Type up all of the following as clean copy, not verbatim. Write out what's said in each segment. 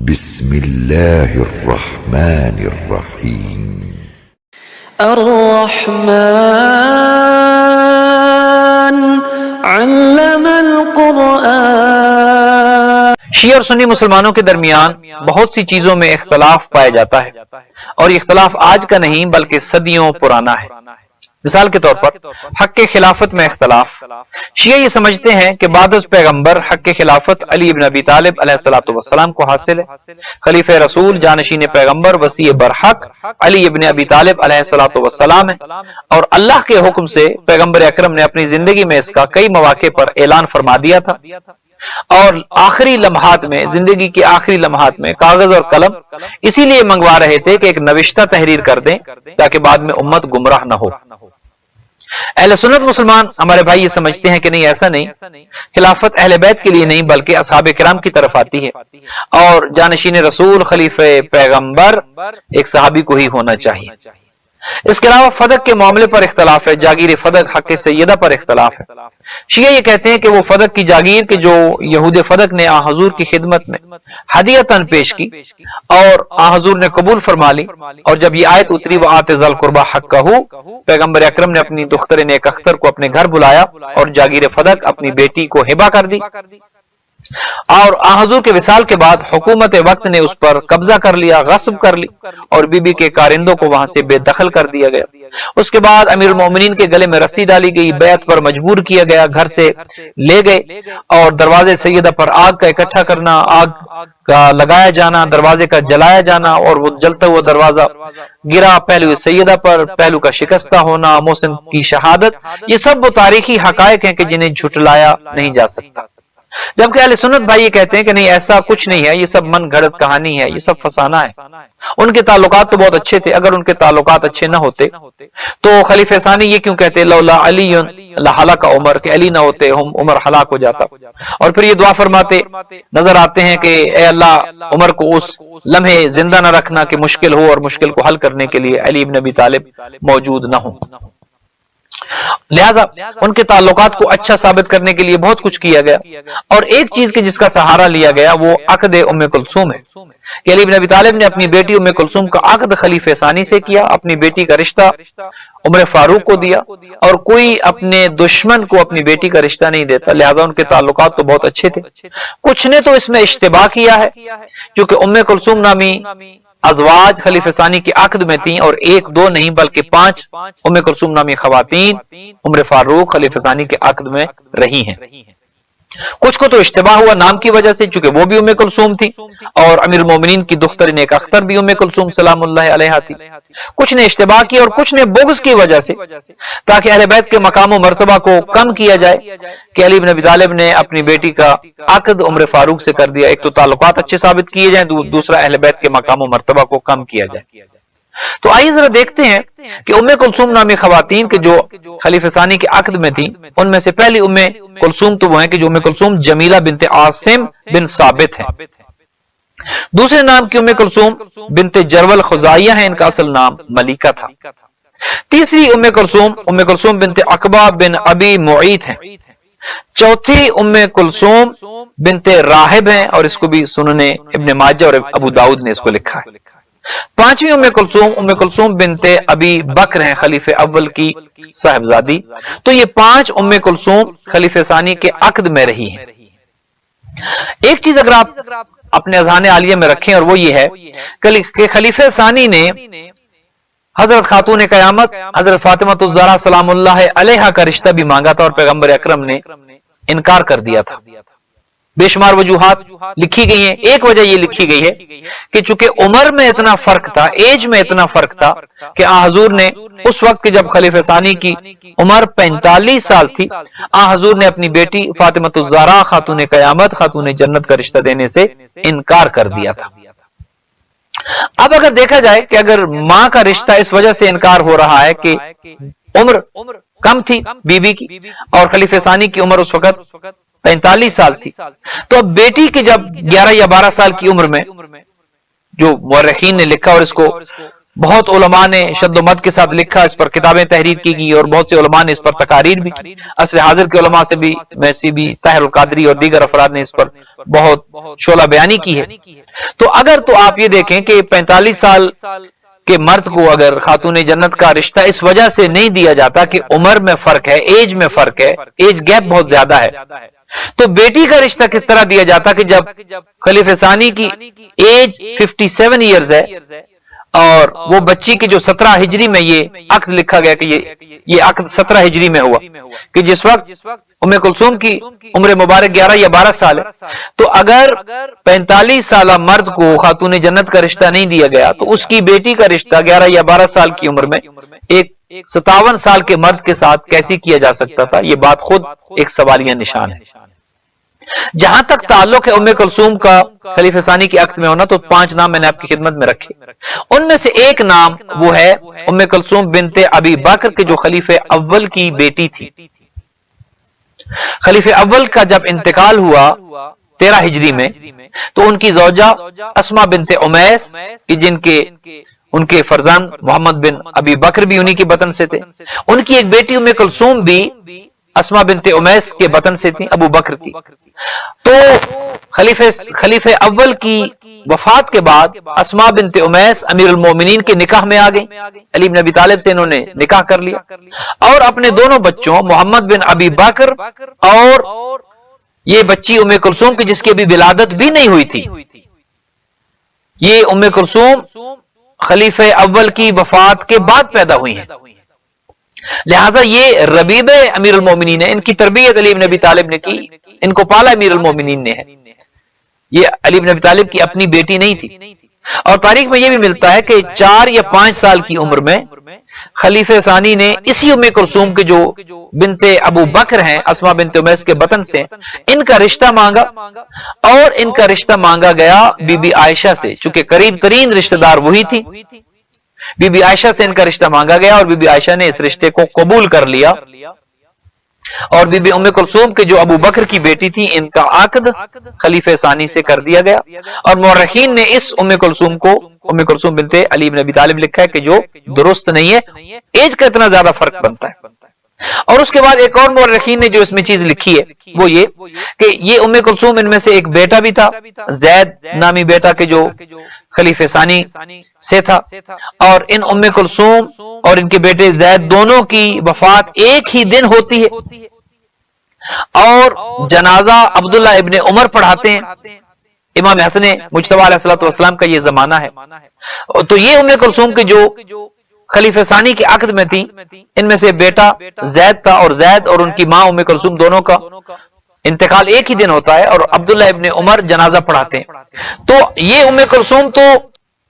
بسم اللہ الرحمن الرحیم۔ الرحمن علم القرآن۔ شیعہ اور سنی مسلمانوں کے درمیان بہت سی چیزوں میں اختلاف پایا جاتا ہے، اور یہ اختلاف آج کا نہیں بلکہ صدیوں پرانا ہے۔ مثال کے طور پر حق خلافت میں اختلاف۔ شیعہ یہ سمجھتے ہیں کہ بعد از پیغمبر حق خلافت علی ابن ابی طالب علیہ السلام کو حاصل ہے۔ خلیفہ رسول جانشین پیغمبر وصی برحق علی ابن ابی طالب علیہ السلام ہے، اور اللہ کے حکم سے پیغمبر اکرم نے اپنی زندگی میں اس کا کئی مواقع پر اعلان فرما دیا تھا، اور آخری لمحات میں، زندگی کے آخری لمحات میں کاغذ اور قلم اسی لیے منگوا رہے تھے کہ ایک نوشتہ تحریر کر دیں تاکہ بعد میں امت گمراہ نہ ہو۔ اہل سنت مسلمان ہمارے بھائی یہ سمجھتے ہیں کہ نہیں، ایسا نہیں، خلافت اہل بیت کے لیے نہیں بلکہ اصحاب کرام کی طرف آتی ہے، اور جانشین رسول خلیفہ پیغمبر ایک صحابی کو ہی ہونا چاہیے۔ اس کے علاوہ فدق کے معاملے پر اختلاف ہے، جاگیر فدق حق سیدہ پر اختلاف ہے۔ شیعہ یہ کہتے ہیں کہ وہ فدق کی جاگیر کہ جو یہود فدق نے آن حضور کی خدمت میں ہدیتاً پیش کی اور آن حضور نے قبول فرما لی، اور جب یہ آیت اتری وآت ذی القربی حقہ، پیغمبر اکرم نے اپنی دختر نیک اختر کو اپنے گھر بلایا اور جاگیر فدق اپنی بیٹی کو ہبہ کر دی، اور آن حضور کے وصال کے بعد حکومت وقت نے اس پر قبضہ کر لیا، غصب کر لی، اور بی بی کے کارندوں کو وہاں سے بے دخل کر دیا گیا۔ اس کے بعد امیر المومنین کے گلے میں رسی ڈالی گئی، بیعت پر مجبور کیا گیا، گھر سے لے گئے، اور دروازے سیدہ پر آگ کا اکٹھا کرنا، آگ کا لگایا جانا، دروازے کا جلایا جانا، اور وہ جلتا ہوا دروازہ گرا پہلو سیدہ پر، پہلو کا شکستہ ہونا، محسن کی شہادت، یہ سب وہ تاریخی حقائق ہیں کہ جنہیں جھٹلایا نہیں جا سکتا۔ جبکہ اہل سنت بھائی یہ کہتے ہیں کہ نہیں، ایسا کچھ نہیں ہے، یہ سب من گھڑت کہانی ہے، یہ سب فسانہ ہے۔ ان کے تعلقات تو بہت اچھے تھے، اگر ان کے تعلقات اچھے نہ ہوتے تو خلیفہ ثانی یہ کیوں کہتے لولا علی لہلک عمر، کہ علی نہ ہوتے عمر ہلاک ہو جاتا، اور پھر یہ دعا فرماتے نظر آتے ہیں کہ اے اللہ عمر کو اس لمحے زندہ نہ رکھنا کہ مشکل ہو، اور مشکل کو حل کرنے کے لیے علی ابن ابی طالب موجود نہ ہوں۔ لہذا ان کے تعلقات کو اچھا ثابت کرنے کے لیے بہت کچھ کیا گیا، اور ایک چیز کے جس کا سہارا لیا گیا وہ عقد ام کلثوم ہے کہ علی بن ابی طالب نے اپنی بیٹی ام کلثوم کا عقد خلیفہ ثانی سے کیا، اپنی بیٹی کا رشتہ عمر فاروق کو دیا، اور کوئی اپنے دشمن کو اپنی بیٹی کا رشتہ نہیں دیتا، لہذا ان کے تعلقات تو بہت اچھے تھے۔ کچھ نے تو اس میں اشتباہ کیا ہے، کیونکہ ام کلثوم نامی ازواج خلیفہ ثانی کے عقد میں تھیں، اور ایک دو نہیں بلکہ 5 ام کلثوم نامی خواتین عمر فاروق خلیفہ ثانی کے عقد میں رہی ہیں۔ کچھ کو تو اشتباہ ہوا نام کی وجہ سے، چونکہ وہ بھی ام کلثوم تھی، اور امیر المومنین کی دختر نیک اختر بھی ام کلثوم سلام اللہ علیہا تھی۔ کچھ نے اشتباہ کی اور کچھ نے بغض کی وجہ سے، تاکہ اہل بیت کے مقام و مرتبہ کو کم کیا جائے، کہ علی بن ابی طالب نے اپنی بیٹی کا عقد عمر فاروق سے کر دیا۔ ایک تو تعلقات اچھے ثابت کیے جائیں، دوسرا اہل بیت کے مقام و مرتبہ کو کم کیا جائے۔ تو آئیے ذرا دیکھتے ہیں کہ ام کلثوم نامی خواتین کے جو خلیفہ ثانی کے عقد میں تھیں، ان میں سے پہلی ام کلثوم تو وہ ہیں کہ جو ام کلثوم جمیلہ بنت عاصم بن ثابت ہے۔ دوسرے نام کی ام کلثوم بنت جرول خزائیہ ہیں، ان کا اصل نام ملیکہ تھا۔ تیسری ام کلثوم بنت عقبہ بن ابی معیط ہیں۔ چوتھی ام کلثوم بنت راہب ہیں، اور اس کو بھی سنن ابن ماجہ اور ابو داؤد نے اس کو لکھا ہے۔ پانچویں ام کلثوم بنت ابی بکر ہیں، خلیفہ اول کی صاحبزادی۔ تو یہ 5 ام کلثوم خلیفہ ثانی کے عقد میں رہی ہیں۔ ایک چیز اگر آپ اپنے اذہان عالیہ میں رکھیں، اور وہ یہ ہے کہ خلیفہ ثانی نے حضرت خاتون قیامت حضرت فاطمہ الزہرا سلام اللہ علیہا کا رشتہ بھی مانگا تھا، اور پیغمبر اکرم نے انکار کر دیا تھا۔ بے شمار وجوہات لکھی گئی ہیں، ایک وجہ یہ لکھی گئی ہے کہ چونکہ عمر میں اتنا فرق تھا، ایج میں اتنا فرق تھا، کہ آن حضور نے اس وقت جب خلیفہ ثانی کی عمر 45 سال تھی، آن حضور نے اپنی بیٹی فاطمہ الزہرا خاتون قیامت خاتون جنت کا رشتہ دینے سے انکار کر دیا تھا۔ اب اگر دیکھا جائے کہ اگر ماں کا رشتہ اس وجہ سے انکار ہو رہا ہے کہ عمر کم تھی بی بی کی، اور خلیفہ ثانی کی عمر اس وقت 45 سال تھی، تو اب بیٹی کی جب 11 یا 12 سال کی عمر میں، جو مورخین نے لکھا اور اس کو بہت علماء نے شد و مد کے ساتھ لکھا، اس پر کتابیں تحریر کی گئی اور بہت سے علماء نے اس پر تقاریر بھی کی. عصر حاضر کے علماء سے بھی میسی بھی طاہر القادری اور دیگر افراد نے اس پر بہت شعلہ بیانی کی ہے. تو اگر تو آپ یہ دیکھیں کہ 45 سال کہ مرد کو اگر خاتون جنت کا رشتہ اس وجہ سے نہیں دیا جاتا کہ عمر میں فرق ہے، ایج میں فرق ہے، ایج گیپ بہت زیادہ ہے، تو بیٹی کا رشتہ کس طرح دیا جاتا کہ جب خلیفہ ثانی کی ایج 57 ایئرز ہے اور وہ بچی کی جو 17 ہجری میں یہ عقد لکھا گیا کہ یہ عقد 17 ہجری میں ہوا کہ جس وقت ام کلثوم کی عمر مبارک 11 یا 12 سال ہے. تو اگر 45 سالہ مرد کو خاتون جنت کا رشتہ نہیں دیا گیا تو اس کی بیٹی کا رشتہ 11 یا 12 سال کی عمر میں ایک 57 سال کے مرد کے ساتھ کیسے کیا جا سکتا تھا؟ یہ بات خود ایک سوالیہ نشان ہے. جہاں تک تعلق ہے ام کلثوم کا خلیفہ ثانی کے عقد میں ہونا، تو 5 نام میں نے آپ کی خدمت میں رکھے. ان میں سے ایک نام وہ ہے ام کلثوم بنت ابی بکر کے جو خلیفہ اول کی بیٹی تھی. خلیفہ اول کا جب انتقال ہوا 13 ہجری میں تو ان کی زوجہ اسما بنت امیس جن کے ان کے فرزند محمد بن ابی بکر بھی انہی کے بطن سے تھے، ان کی ایک بیٹی ام کلثوم بھی اسما بنت امیس کے بطن سے تھی ابو بکر کی. تو خلیفہ اول کی وفات کے بعد اسما بنت امیس امیر المومنین کے نکاح میں آ گئی. علی بن ابی طالب سے انہوں نے نکاح کر لیا اور اپنے دونوں بچوں محمد بن ابی بکر اور یہ بچی ام کلثوم کی جس کی ابھی ولادت بھی نہیں ہوئی تھی، یہ ام کلثوم خلیفہ اول کی وفات کے بعد پیدا ہوئی ہیں. لہٰذا یہ ربیب امیر المومنین ہے، ان کی تربیت علی بن ابی طالب نے کی، ان کو پالا امیر المومنین نے ہے. یہ علی بن ابی طالب کی اپنی بیٹی نہیں تھی. اور تاریخ میں یہ بھی ملتا ہے کہ 4 یا 5 سال کی عمر میں خلیفہ ثانی نے اسی ام کلثوم کے جو بنت ابو بکر ہیں اسما بنت امیس کے بطن سے ان کا رشتہ مانگا اور ان کا رشتہ مانگا گیا بی بی عائشہ سے، چونکہ قریب ترین رشتہ دار وہی تھی. بی بی عائشہ سے ان کا رشتہ مانگا گیا اور بی بی عائشہ نے اس رشتے کو قبول کر لیا اور بی بی ام کلثوم کے جو ابو بکر کی بیٹی تھی ان کا عقد خلیفہ ثانی سے کر دیا گیا. اور مورخین نے اس ام کلثوم کو ام کلثوم بنت علی بن ابی طالب لکھا ہے کہ جو درست نہیں ہے، ایج کا اتنا زیادہ فرق بنتا ہے. اور اس کے بعد ایک اور مورخین نے جو اس میں چیز لکھی ہے وہ یہ کہ یہ ام کلثوم ان میں سے ایک بیٹا بھی تھا زید نامی بیٹا کہ جو خلیفہ ثانی سے تھا، اور ان ام کلثوم اور ان کے بیٹے زید دونوں کی وفات ایک ہی دن ہوتی ہے اور جنازہ عبداللہ ابن عمر پڑھاتے ہیں. امام حسن مجتبی علیہ الصلوۃ والسلام کا یہ زمانہ ہے. تو یہ ام کلثوم کے جو خلیفہ ثانی کے عقد میں تھی ان میں سے بیٹا زید تھا اور زید اور ان کی ماں ام کلثوم دونوں کا انتقال ایک ہی دن ہوتا ہے اور عبداللہ ابن عمر جنازہ پڑھاتے ہیں. تو یہ ام کلثوم تو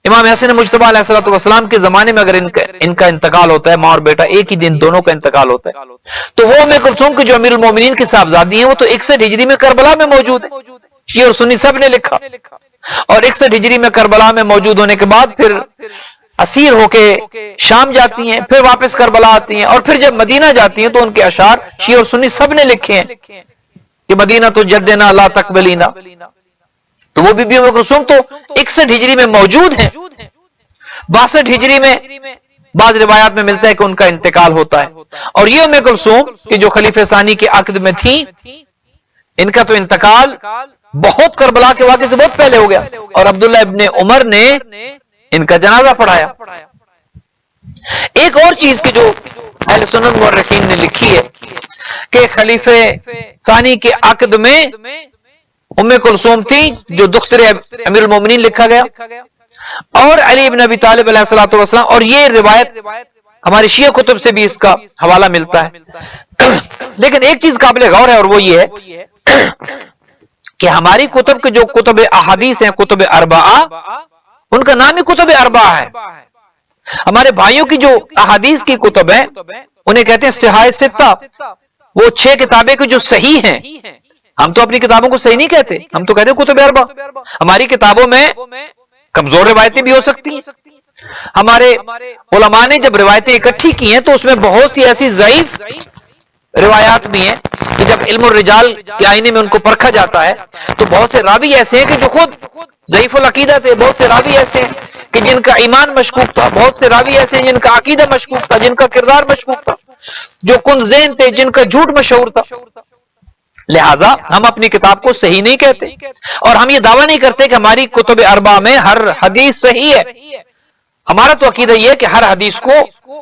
امام حسن مجتبی علیہ الصلوۃ والسلام کے زمانے میں اگر ان کا انتقال ہوتا ہے، ماں اور بیٹا ایک ہی دن دونوں کا انتقال ہوتا ہے، تو وہ ام کلثوم کے جو امیر المومنین کی صاحبزادی ہیں وہ تو 61 ہجری میں کربلا میں موجود ہیں. شیعہ اور سنی سب نے لکھا. اور 61 ہجری میں کربلا میں موجود ہونے کے بعد پھر اسیر ہو کے شام جاتی ہیں، پھر واپس کربلا آتی ہیں اور پھر جب مدینہ جاتی ہیں تو ان کے اشعار شیعہ اور سنی سب نے لکھے ہیں کہ مدینہ تو جدنا لا تقبلینا. تو وہ بی بی ام کلثوم تو 61 ہجری میں موجود ہیں. 62 ہجری میں بعض روایات میں ملتا ہے کہ ان کا انتقال ہوتا ہے. اور یہ ام کلثوم کہ جو خلیفہ ثانی کے عقد میں تھی ان کا تو انتقال بہت کربلا کے واقعے سے بہت پہلے ہو گیا اور عبداللہ ابن عمر نے ان کا جنازہ پڑھایا. ایک اور چیز کی جو اہل سنت مورخین نے لکھی ہے کہ خلیفہ ثانی کے عقد میں ام کلثوم تھی جو دختر امیر المومنین لکھا گیا اور علی بن ابی طالب علیہ الصلوۃ والسلام. اور یہ روایت ہمارے شیعہ کتب سے بھی اس کا حوالہ ملتا ہے. لیکن ایک چیز قابل غور ہے اور وہ یہ ہے کہ ہماری کتب کے جو کتب احادیث ہیں کتب اربعہ ان کا نام ہی کتب اربعہ ہے. ہمارے بھائیوں کی جو احادیث کی کتب ہیں انہیں کہتے ہیں صحاح ستہ، وہ 6 کتابیں جو صحیح ہیں. ہم تو اپنی کتابوں کو صحیح نہیں کہتے، ہم تو کہتے ہیں کتب اربعہ. ہماری کتابوں میں کمزور روایتیں بھی ہو سکتی ہیں. ہمارے علماء نے جب روایتیں اکٹھی کی ہیں تو اس میں بہت سی ایسی ضعیف روایات بھی ہیں کہ جب علم الرجال کے آئینے میں ان کو پرکھا جاتا ہے تو بہت سے راوی ایسے ہیں کہ جو خود ضعیف العقیدہ تھے، بہت سے راوی ایسے ہیں کہ جن کا ایمان مشکوک تھا، بہت سے راوی ایسے ہیں جن کا عقیدہ مشکوک تھا، جن کا کردار مشکوک تھا، جو کن ذہن تھے، جن کا جھوٹ مشہور تھا. لہٰذا ہم اپنی کتاب کو صحیح نہیں کہتے، اور ہم یہ دعویٰ نہیں کرتے کہ ہماری کتب اربعہ میں ہر حدیث صحیح ہے. ہمارا تو عقیدہ یہ ہے کہ ہر حدیث کو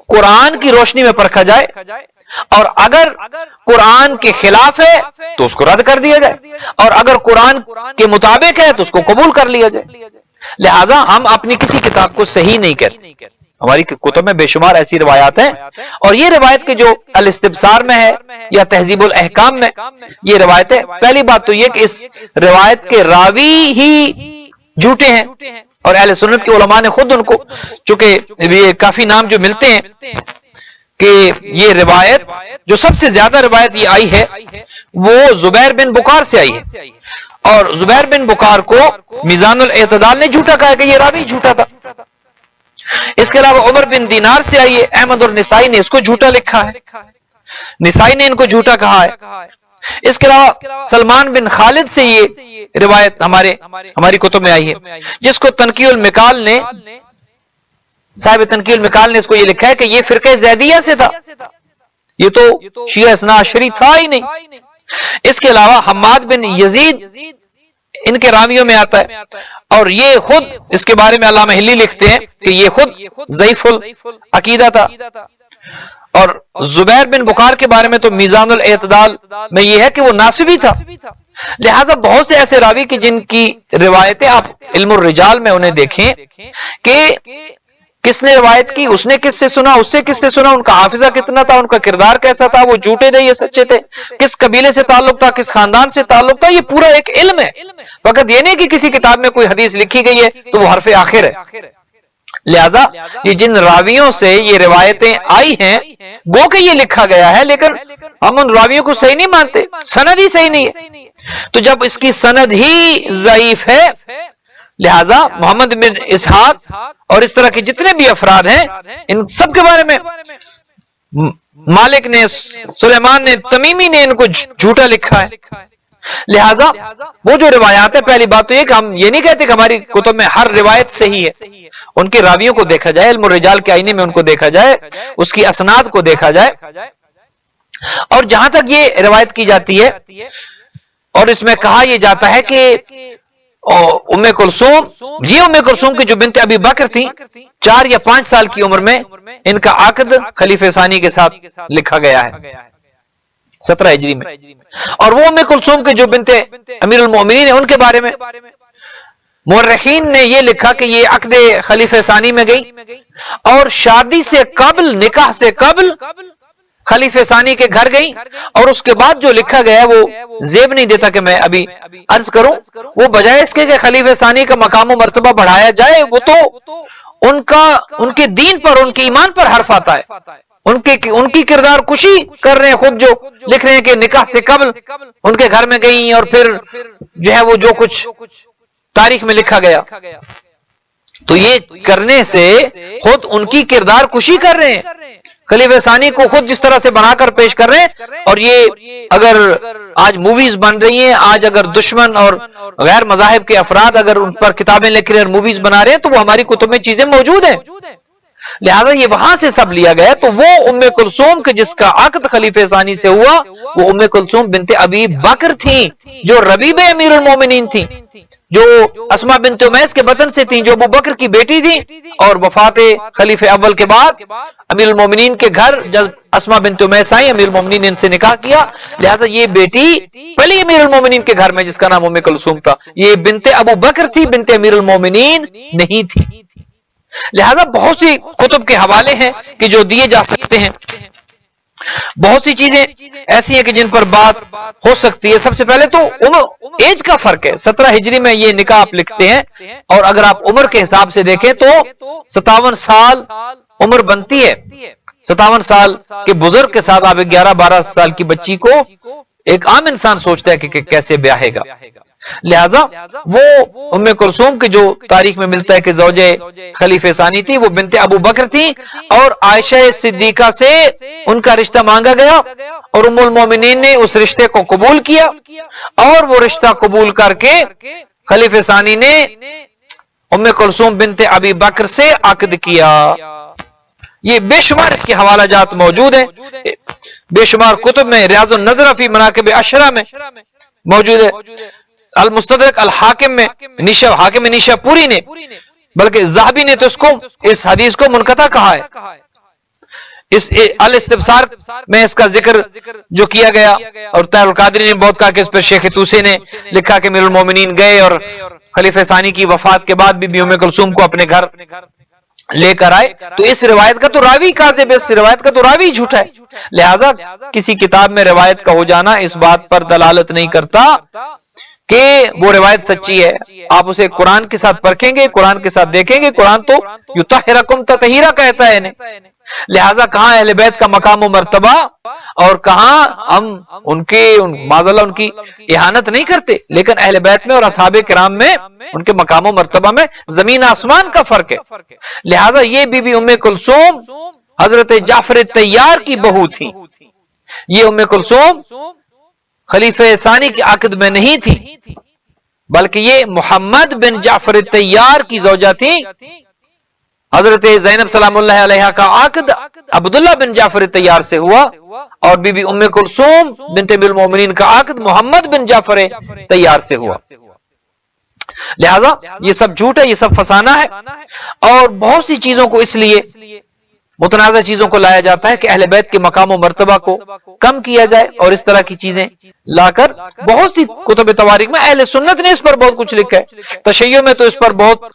قرآن کی روشنی میں پرکھا جائے، اور اگر قرآن کے خلاف ہے تو اس کو رد کر دیا جائے، اور اگر قرآن کے مطابق ہے تو اس کو قبول کر لیا جائے. لہٰذا ہم اپنی کسی کتاب کو صحیح نہیں کہتے. ہماری کتب میں بے شمار ایسی روایات ہیں، اور یہ روایت کے جو الاستبصار میں ہے یا تہذیب الاحکام میں یہ روایت ہے. پہلی بات تو یہ کہ اس روایت کے راوی ہی جھوٹے ہیں، اور اہل سنت کے علماء نے خود ان کو، چونکہ یہ کافی نام جو ملتے ہیں کہ یہ روایت جو سب سے زیادہ روایت یہ آئی ہے وہ زبیر بن بکار سے آئی ہے، اور زبیر بن بکار کو میزان الاعتدال نے جھوٹا کہا کہ یہ راوی جھوٹا تھا. اس کے علاوہ عمر بن دینار سے آئی ہے، احمد اور نسائی نے اس کو جھوٹا لکھا ہے، نسائی نے ان کو جھوٹا کہا ہے. اس کے علاوہ سلمان بن خالد سے یہ روایت ہماری کتب میں آئی ہے، جس کو تنقیح المقال نے، صاحب تنقیح المقال نے اس کو یہ لکھا ہے کہ یہ فرقہ زیدیہ سے تھا، یہ تو شیعہ اثنا عشری تھا ہی نہیں. اس کے علاوہ حماد بن یزید ان کے راویوں میں آتا ہے، اور یہ خود اس کے بارے میں علامہ حلی لکھتے ہیں کہ یہ خود ضعیف العقیدہ تھا. اور زبیر بن بکار کے بارے میں تو میزان الاعتدال میں یہ ہے کہ وہ ناسبی تھا. لہذا بہت سے ایسے راوی کی جن کی روایتیں آپ علم الرجال میں انہیں دیکھیں کہ کس نے روایت کی، اس نے کس سے سنا، اس سے کس سے سنا، ان کا حافظہ کتنا تھا، ان کا کردار کیسا تھا، وہ جھوٹے تھے یا سچے تھے، کس قبیلے سے تعلق تھا، کس خاندان سے تعلق تھا. یہ پورا ایک علم ہے، فقط یہ نہیں کہ کسی کتاب میں کوئی حدیث لکھی گئی ہے تو وہ حرف آخر ہے. لہذا یہ جن راویوں سے یہ روایتیں آئی ہیں گو کہ یہ لکھا گیا ہے، لیکن ہم ان راویوں کو صحیح نہیں مانتے، سند ہی صحیح نہیں ہے. تو جب اس کی سند ہی ضعیف ہے، لہذا محمد بن اسحاق اور اس طرح کے جتنے بھی افراد ہیں ان سب کے بارے میں مالک نے، سلیمان نے، تمیمی نے ان کو جھوٹا لکھا ہے. لہذا وہ جو روایات ہیں، پہلی بات تو یہ کہ ہم یہ نہیں کہتے کہ ہماری کتب میں ہر روایت صحیح ہے، ان کے راویوں کو دیکھا جائے، علم الرجال کے آئینے میں ان کو دیکھا جائے، اس کی اسناد کو دیکھا جائے. اور جہاں تک یہ روایت کی جاتی ہے اور اس میں کہا یہ جاتا ہے کہ ام کلثوم، یہ ام کلثوم کی جو بنت ابی بکر تھی، 4 یا 5 سال کی عمر میں ان کا عقد خلیفہ ثانی کے ساتھ لکھا گیا ہے 17 ہجری میں. اور وہ ام کلثوم کے جو بنت امیر المومنین ہیں ان کے بارے میں مورخین نے یہ لکھا کہ یہ عقد خلیفہ ثانی میں گئی، اور شادی سے قبل، نکاح سے قبل خلیفہ ثانی کے گھر گئی. اور اس کے بعد جو لکھا گیا وہ زیب نہیں دیتا کہ میں ابھی عرض کروں، وہ بجائے اس کے کہ خلیفہ ثانی کا مقام و مرتبہ بڑھایا جائے، وہ تو ان کے دین پر، ان کے ایمان پر حرف آتا ہے. ان کی کردار کشی کر رہے ہیں، خود جو لکھ رہے ہیں کہ نکاح سے قبل ان کے گھر میں گئی، اور پھر جو ہے وہ جو کچھ تاریخ میں لکھا گیا، تو یہ کرنے سے خود ان کی کردار کشی کر رہے ہیں، خلیفہ ثانی کو خود جس طرح سے بنا کر پیش کر رہے ہیں. اور یہ اگر آج موویز بن رہی ہیں، آج اگر دشمن اور غیر مذاہب کے افراد اگر ان پر کتابیں لکھ رہے ہیں اور موویز بنا رہے ہیں، تو وہ ہماری کتب میں چیزیں موجود ہیں. لہذا یہ وہاں سے سب لیا گیا. تو وہ ام کلثوم کے جس کا عقد خلیفہ ثانی سے ہوا، وہ ام کلثوم بنت ابی بکر تھیں، جو ربیب امیر المومنین تھیں، جو اسماء بنت امیس کے بطن سے تھیں، جو ابو بکر کی بیٹی تھی. اور وفات خلیفہ اول کے بعد امیر المومنین کے گھر جب اسماء بنت امیس آئی، امیر المومنین نے ان سے نکاح کیا. لہذا یہ بیٹی پہلی امیر المومنین کے گھر میں جس کا نام ام کلثوم تھا، یہ بنت ابو بکر تھی، بنت امیر المومنین نہیں تھی. لہذا بہت سی کتب کے حوالے ہیں کہ جو دیے جا سکتے ہیں. بہت سی چیزیں ایسی ہیں کہ جن پر بات ہو سکتی ہے. سب سے پہلے تو ایج کا فرق ہے. 17 ہجری میں یہ نکاح آپ لکھتے ہیں، اور اگر آپ عمر کے حساب سے دیکھیں تو 57 سال عمر بنتی ہے. 57 سال کے بزرگ کے ساتھ آپ 11-12 سال کی بچی کو ایک عام انسان سوچتا ہے کہ کیسے بیاہے گا. لہذا وہ ام کلثوم کے جو تاریخ میں ملتا ہے کہ زوجہ خلیفہ ثانی تھی، وہ بنت ابو بکر تھی، اور عائشہ صدیقہ سے ان کا رشتہ مانگا گیا، اور ام المومنین نے اس رشتے کو قبول کیا. اور وہ رشتہ قبول کر کے خلیفہ ثانی نے ام کلثوم بنت ابی بکر سے عقد کیا. یہ بے شمار اس کے حوالہ جات موجود ہیں، بے شمار کتب میں، ریاض النظر فی مناقب عشرہ میں موجود ہے، المستدرک الحاکم میں حاکم نیشا پوری نے، بلکہ ذہبی نے تو اس حدیث کو منقطع کہا ہے. اس الاستبصار میں اس کا ذکر جو کیا گیا، اور طاہر القادری نے بہت کہا کہ اس پر شیخ طوسی نے لکھا کہ امیر المومنین گئے اور خلیفہ ثانی کی وفات کے بعد بھی ام کلثوم کو اپنے گھر لے کر آئے. تو اس روایت کا تو راوی کاذب ہے، اس روایت کا تو راوی جھوٹا ہے. لہذا کسی کتاب میں روایت کا ہو جانا اس بات پر دلالت نہیں کرتا کہ وہ روایت سچی ہے. آپ اسے قرآن کے ساتھ پرکھیں گے، قرآن کے ساتھ دیکھیں گے. قرآن تو یطہرکم تطہیرا کہتا ہے انہیں. لہذا کہاں اہل بیت کا مقام و مرتبہ، اور کہاں ہم معذاللہ ان کی اہانت نہیں کرتے، لیکن اہل بیت میں اور اصحاب کرام میں ان کے مقام و مرتبہ میں زمین آسمان کا فرق ہے. لہذا یہ بی بی ام کلثوم حضرت جعفر طیار کی بہو تھی. یہ ام کلثوم خلیفہ ثانی کے عقد میں نہیں تھی، بلکہ یہ محمد بن جعفر طیار کی زوجہ تھی. حضرت زینب سلام اللہ علیہا کا عقد عبداللہ بن جعفر طیار سے ہوا، اور بی بی ام کلثوم بنت ابی المومنین کا عقد محمد بن جعفر طیار سے ہوا. لہذا یہ سب جھوٹ ہے، یہ سب فسانہ ہے. اور بہت سی چیزوں کو اس لیے متنازع چیزوں کو لایا جاتا ہے کہ اہل بیت کے مقام و مرتبہ کو کم کیا جائے، اور اس طرح کی چیزیں لا کر بہت سی کتب تواریخ میں اہل سنت نے اس پر بہت کچھ لکھا ہے. تشیع میں تو اس پر بہت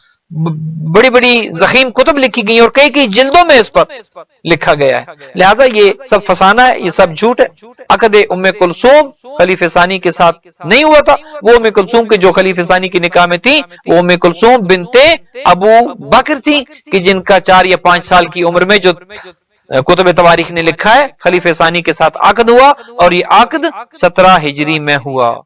بڑی بڑی ضخیم کتب لکھی گئی اور کئی جلدوں میں اس پر لکھا گیا ہے. لہذا یہ سب فسانہ ہے، یہ سب جھوٹ ہے. عقد ام کلثوم خلیفہ ثانی کے ساتھ نہیں ہوا تھا. وہ ام کلثوم کے جو خلیفہ ثانی کی نکاح میں تھی وہ ام کلثوم بنت ابو بکر تھی، کہ جن کا 4 یا 5 سال کی عمر میں جو کتب تواریخ نے لکھا ہے خلیفہ ثانی کے ساتھ عقد ہوا، اور یہ عقد 17 ہجری میں ہوا.